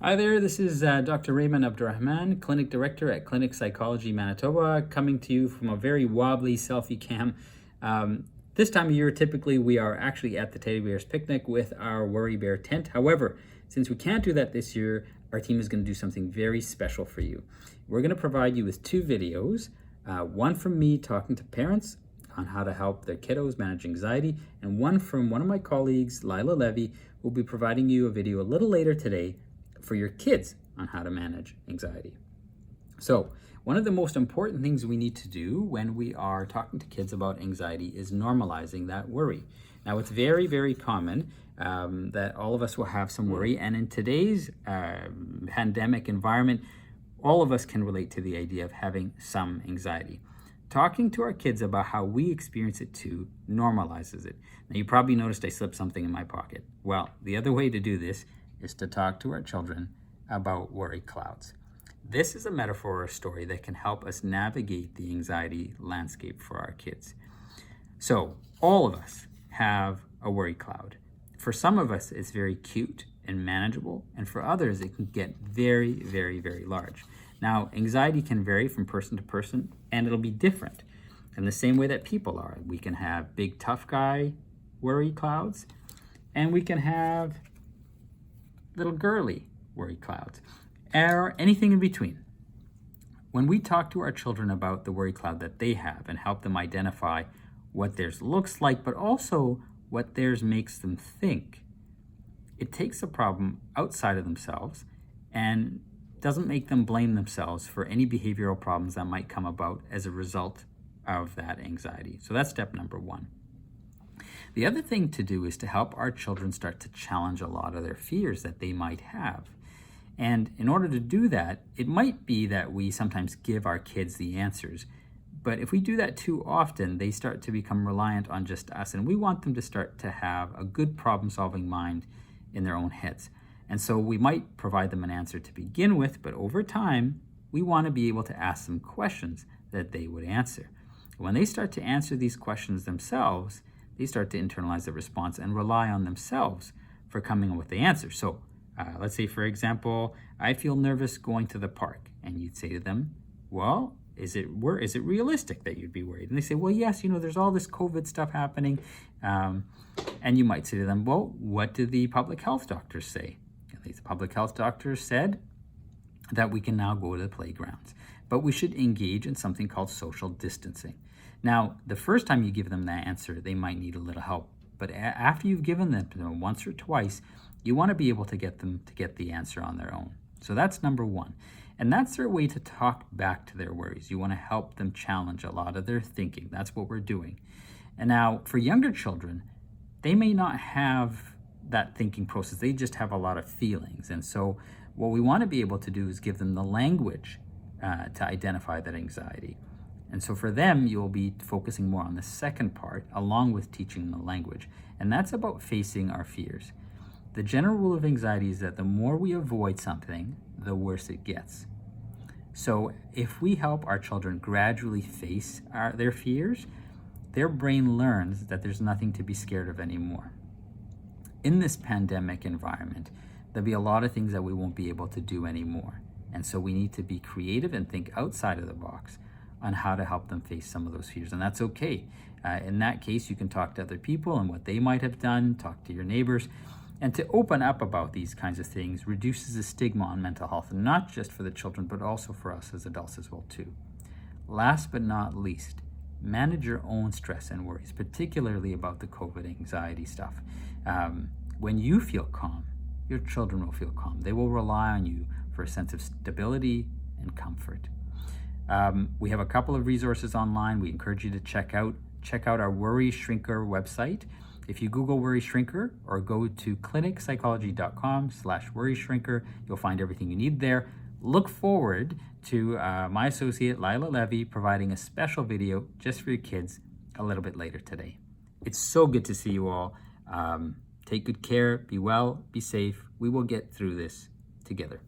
Hi there, this is Dr. Raymond Abdurrahman, Clinic Director at Clinic Psychology Manitoba, coming to you from a very wobbly selfie cam. This time of year, typically we are actually at the Teddy Bears Picnic with our Worry Bear tent. However, since we can't do that this year, our team is going to do something very special for you. We're going to provide you with two videos, one from me talking to parents on how to help their kiddos manage anxiety, and one from one of my colleagues, Lila Levy, who will be providing you a video a little later today for your kids on how to manage anxiety. So, one of the most important things we need to do when we are talking to kids about anxiety is normalizing that worry. Now, it's very, very common that all of us will have some worry, and in today's pandemic environment, all of us can relate to the idea of having some anxiety. Talking to our kids about how we experience it too normalizes it. Now, you probably noticed I slipped something in my pocket. Well, the other way to do this is to talk to our children about worry clouds. This is a metaphor or a story that can help us navigate the anxiety landscape for our kids. So, all of us have a worry cloud. For some of us, it's very cute and manageable, and for others, it can get very, very, very large. Now, anxiety can vary from person to person, and it'll be different in the same way that people are. We can have big, tough guy worry clouds, and we can have little girly worry clouds, or anything in between. When we talk to our children about the worry cloud that they have and help them identify what theirs looks like, but also what theirs makes them think, it takes a problem outside of themselves and doesn't make them blame themselves for any behavioral problems that might come about as a result of that anxiety. So that's step number one. The other thing to do is to help our children start to challenge a lot of their fears that they might have. And in order to do that, it might be that we sometimes give our kids the answers. But if we do that too often, they start to become reliant on just us. And we want them to start to have a good problem-solving mind in their own heads. And so we might provide them an answer to begin with, but over time, we want to be able to ask them questions that they would answer. When they start to answer these questions themselves, they start to internalize the response and rely on themselves for coming up with the answer. So let's say, for example, I feel nervous going to the park. And you'd say to them, well, is it realistic that you'd be worried? And they say, well, yes, there's all this COVID stuff happening. And you might say to them, well, what do the public health doctors say? The public health doctors said that we can now go to the playgrounds, but we should engage in something called social distancing. Now, the first time you give them that answer, they might need a little help. But after you've given them to them once or twice, you want to be able to get them to get the answer on their own. So that's number one. And that's their way to talk back to their worries. You want to help them challenge a lot of their thinking. That's what we're doing. And now, for younger children, they may not have that thinking process. They just have a lot of feelings. And so what we want to be able to do is give them the language to identify that anxiety. And so for them, you'll be focusing more on the second part, along with teaching the language. And that's about facing our fears. The general rule of anxiety is that the more we avoid something, the worse it gets. So if we help our children gradually face their fears, their brain learns that there's nothing to be scared of anymore. In this pandemic environment, there'll be a lot of things that we won't be able to do anymore. And so we need to be creative and think outside of the box on how to help them face some of those fears. And that's okay. In that case, you can talk to other people and what they might have done, talk to your neighbors. And to open up about these kinds of things reduces the stigma on mental health, and not just for the children, but also for us as adults as well too. Last but not least, manage your own stress and worries, particularly about the COVID anxiety stuff. When you feel calm, your children will feel calm. They will rely on you for a sense of stability and comfort. We have a couple of resources online we encourage you to check out. Check out our Worry Shrinker website. If you Google Worry Shrinker or go to clinicpsychology.com/worry shrinker, you'll find everything you need there. Look forward to my associate Lila Levy providing a special video just for your kids a little bit later today. It's so good to see you all. Take good care, be well, be safe. We will get through this together.